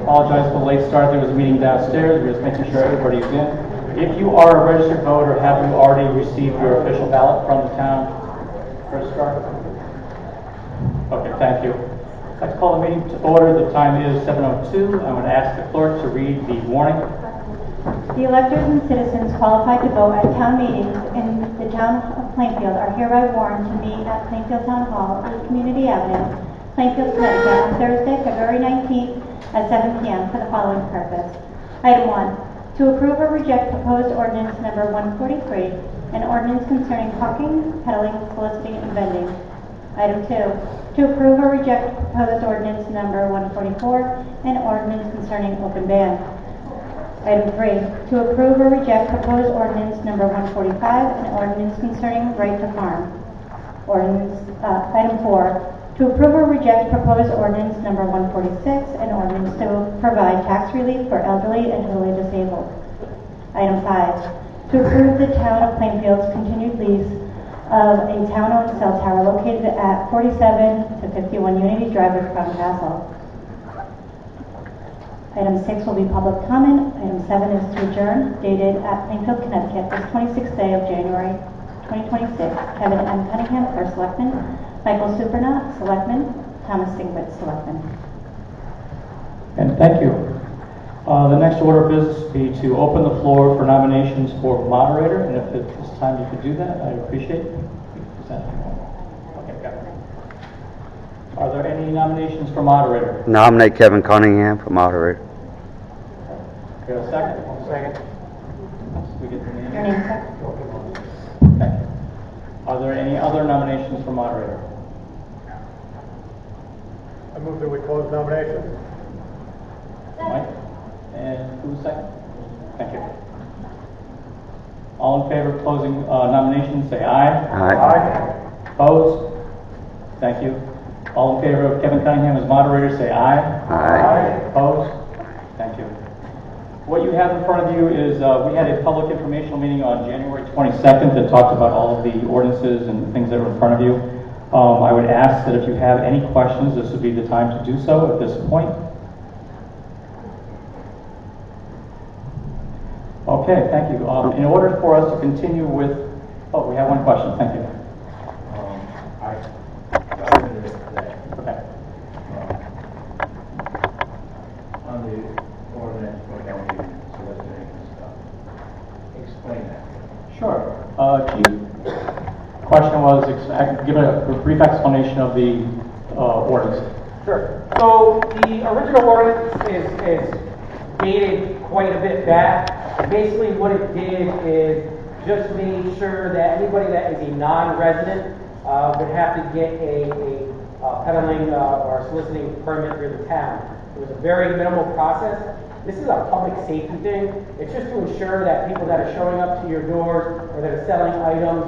Apologize for the late start. There was a meeting downstairs. We're just making sure everybody's in. If you are a registered voter, have you already received your official ballot from the town registrar? Okay, thank you. I'd like to call the meeting to order. The time is 7:02. I'm going to ask the clerk to read the warning. The electors and citizens qualified to vote at town meetings in the town of Plainfield are hereby warned to meet at Plainfield Town Hall, 8 Community Avenue, Plainfield, Connecticut, on Thursday, February 19th at 7 p.m. for the following purpose. Item 1. To approve or reject proposed ordinance number 143, an ordinance concerning hawking, peddling, soliciting, and vending. Item 2. To approve or reject proposed ordinance number 144, an ordinance concerning open ban. Item 3. To approve or reject proposed ordinance number 145, an ordinance concerning right to farm. Item 4. To approve or reject proposed ordinance number 146, an ordinance to provide tax relief for elderly and totally disabled. Item 5. To approve the town of Plainfield's continued lease of a town-owned cell tower located at 47 to 51 Unity Drive with Crown Castle. Item 6 will be public comment. Item 7 is to adjourn, dated at Plainfield, Connecticut, this 26th day of January 2026. Kevin M. Cunningham, First Selectman. Michael Supernaut, Selectman. Thomas Singwitz, Selectman. And thank you. The next order of business would be to open the floor for nominations for moderator, and if at this time you could do that, I'd appreciate it. Okay, got it. Are there any nominations for moderator? Nominate Kevin Cunningham for moderator. Okay, a second? Second. We get the name. Your name, sir? Thank you. Are there any other nominations for moderator? I move that we close nominations. Mike? And who's second? Thank you. All in favor of closing nominations, say aye. Aye. Opposed? Thank you. All in favor of Kevin Cunningham as moderator, say aye. Aye. Opposed? Thank you. What you have in front of you is we had a public informational meeting on January 22nd that talked about all of the ordinances and things that were in front of you. I would ask that if you have any questions, this would be the time to do so at this point. Okay, thank you. In order for us to continue with, we have one question. Thank you. Okay. On the ordinance for soliciting and stuff. Explain that. Sure. Chief, question was, give a brief explanation of the ordinance. Sure. So the original ordinance is dated quite a bit back. Basically what it did is just made sure that anybody that is a non-resident would have to get a peddling or soliciting permit through the town. It was a very minimal process. This is a public safety thing. It's just to ensure that people that are showing up to your doors or that are selling items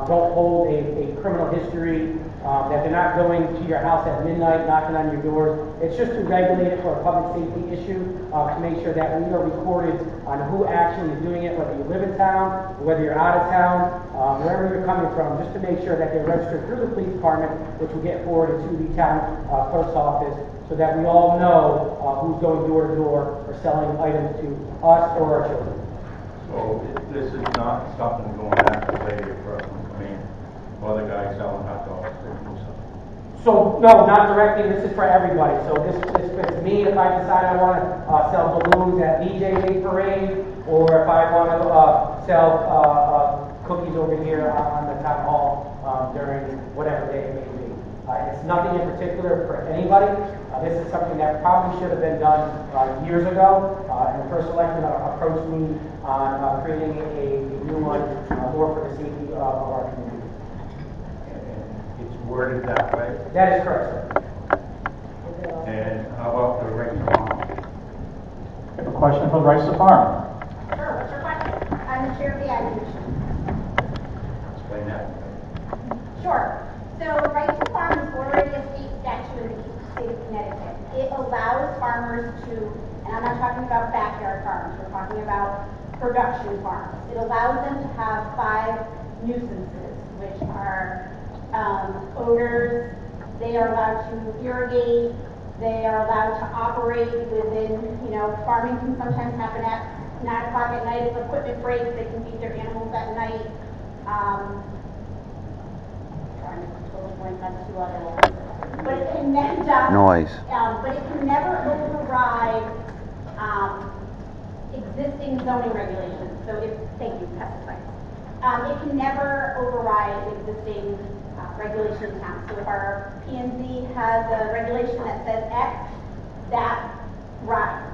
don't hold a criminal history, that they're not going to your house at midnight knocking on your doors. It's just to regulate it for a public safety issue, to make sure that we are recorded on who actually is doing it, whether you live in town, or whether you're out of town, wherever you're coming from, just to make sure that they're registered through the police department, which will get forwarded to the town clerk's office, so that we all know who's going door to door or selling items to us or our children. So this is not something going after later for us. I mean, other guys selling hot dogs or something. So no, not directly. This is for everybody. So this fits me if I decide I want to sell balloons at BJ Day Parade, or if I want to sell cookies over here on the town hall during whatever day it may be. It's nothing in particular for anybody. This is something that probably should have been done years ago. And the First Selectman approached me on creating a new one more for the safety of our community. And it's worded that way. That is correct, sir. And how about the right to farm? I have a question for the Rights to Farm. Sure, what's your question? I'm the chair of the Ag Commission. Explain that. Sure. So right to farm is already a state statute in the state of Connecticut. It allows farmers to, and I'm not talking about backyard farms, we're talking about production farms. It allows them to have 5 nuisances, which are odors. They are allowed to irrigate They are allowed to operate within, farming can sometimes happen at 9 o'clock at night if equipment breaks, they can feed their animals at night. Trying to totally blank on two other ones. But it can never, Noise. but it can never override, existing zoning regulations. So thank you, pesticides. It can never override existing regulation in town. So if our P&Z has a regulation that says X, that rides.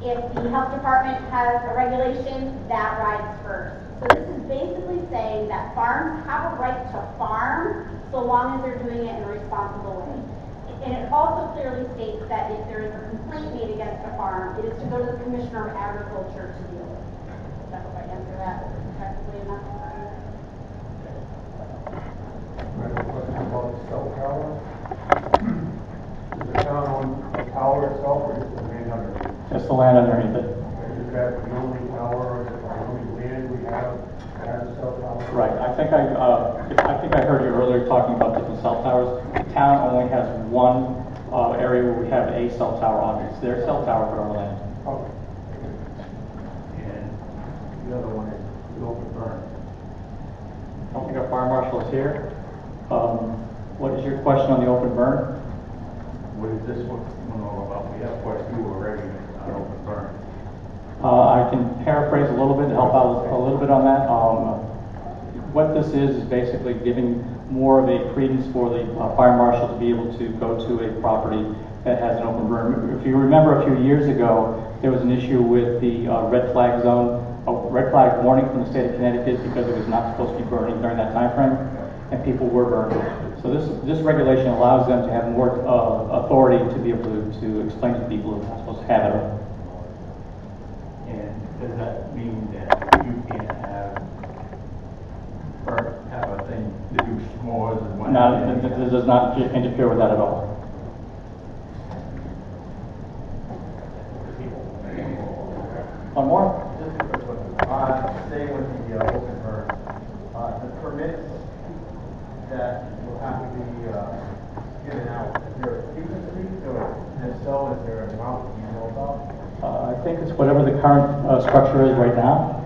If the health department has a regulation, that rides first. So this is basically saying that farms have a right to farm so long as they're doing it in a responsible way. And it also clearly states that if there is a complaint made against a farm, it is to go to the Commissioner of Agriculture to deal with. I hope I answer that effectively enough. Question about the cell tower. Does the town own the tower itself or just the land underneath? Just the land underneath it. Is that the only tower, or is it the only land we have that has a cell tower? Right. I think I heard you earlier talking about different cell towers. The town only has one area where we have a cell tower on it. It's their cell tower for our land. Okay. And the other one is the open burn. I don't think our fire marshal is here. What is your question on the open burn? What is this one all about? We have quite a few already on open burn. I can paraphrase a little bit to help out a little bit on that. What this is basically giving more of a credence for the fire marshal to be able to go to a property that has an open burn. If you remember a few years ago, there was an issue with the red flag zone, a red flag warning from the state of Connecticut because it was not supposed to be burning during that time frame, and people were burning. So this regulation allows them to have more authority to be able to explain to people who are not supposed to have it. And does that mean that you can't have a thing to do s'mores and whatnot? No, this does not interfere with that at all. One more? Just a quick one. Staying with the open burn, the permits that will have to be given out, is there a frequency, or if so, is there an amount you know about? I think it's whatever the current structure is right now.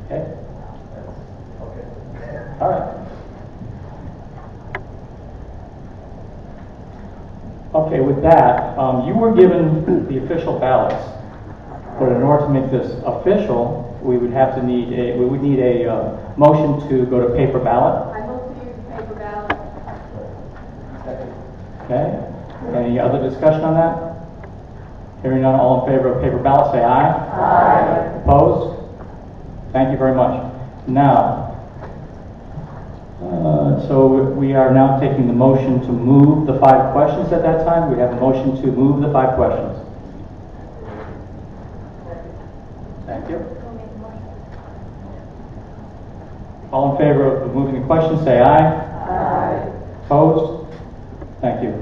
Okay? Okay. All right. Okay, with that, you were given the official ballots, but in order to make this official, we would need a motion to go to paper ballot. I hope to use paper ballot. Okay? Any other discussion on that? Hearing none, all in favor of paper ballot, say aye. Aye. Opposed? Thank you very much. Now, so we are now taking the motion to move the 5 questions at that time. We have a motion to move the 5 questions. Thank you. All in favor of moving the questions, say aye. Aye. Opposed? Thank you.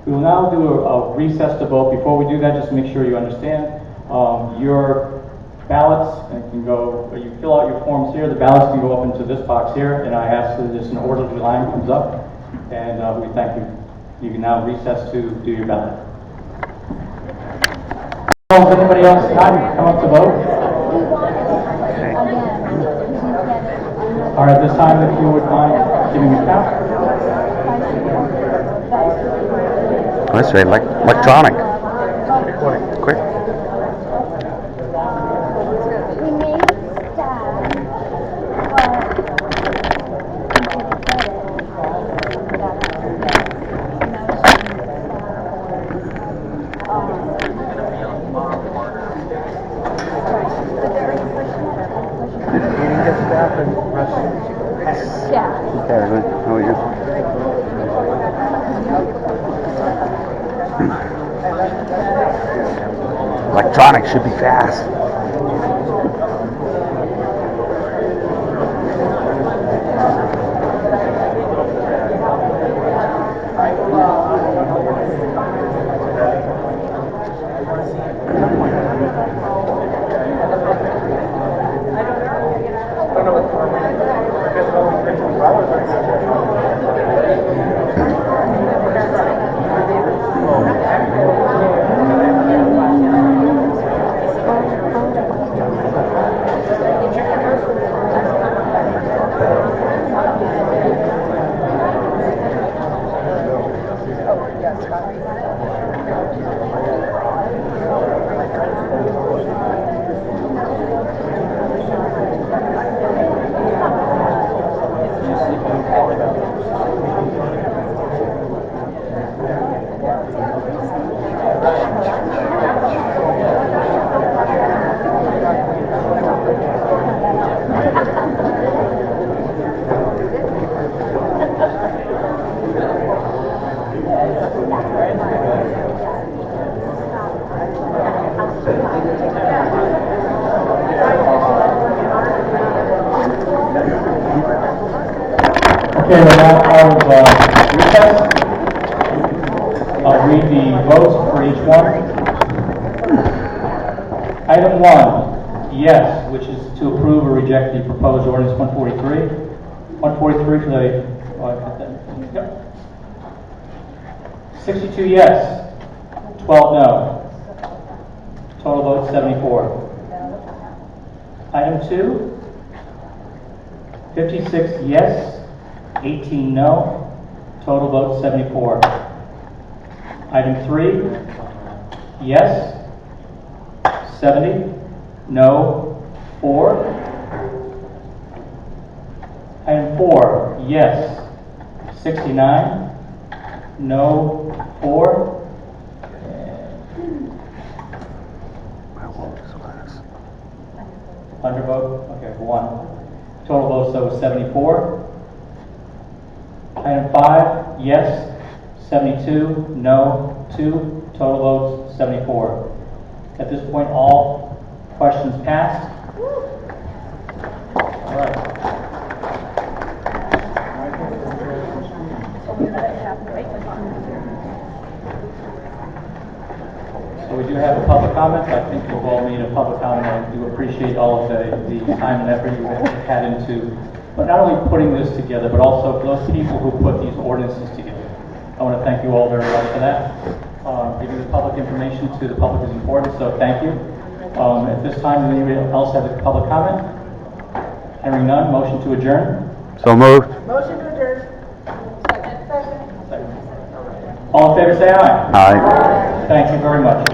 We will now do a recess to vote. Before we do that, just make sure you understand your ballots can go, you fill out your forms here, the ballots can go up into this box here, and I ask that this an orderly line comes up, and we thank you. You can now recess to do your ballot. Does anybody else come up to vote? All right, this time if you would mind giving a count. Let's say electronic. Quick. We may start, Meeting gets back and rest. yeah. Okay, everyone. How are you? Electronic should be fast. I don't know. Okay, we're now out of recess. I'll read the votes for each one. Item 1, yes, which is to approve or reject the proposed ordinance 143. 143 for the, yep. 62 yes, 12 no. Total vote 74. Item 2, 56 yes, 18 no. Total vote 74. Item 3, yes, 70, no, 4. Item 4, yes, 69, no, 4. Undervote, okay, 1. Total votes, so 74. Item 5, yes, 72, no, 2. Total votes, 74. At this point, all questions passed. All right. So we do have a public comment. I think we've all made a public comment. I do appreciate all of the time and effort you had into, but not only putting this together, but also for those people who put these ordinances together. I want to thank you all very much for that. Giving the public information to the public is important, so thank you. At this time, does anybody else have a public comment? Hearing none, motion to adjourn. So moved. Motion to adjourn. Second. All in favor, say aye. Aye. Thank you very much.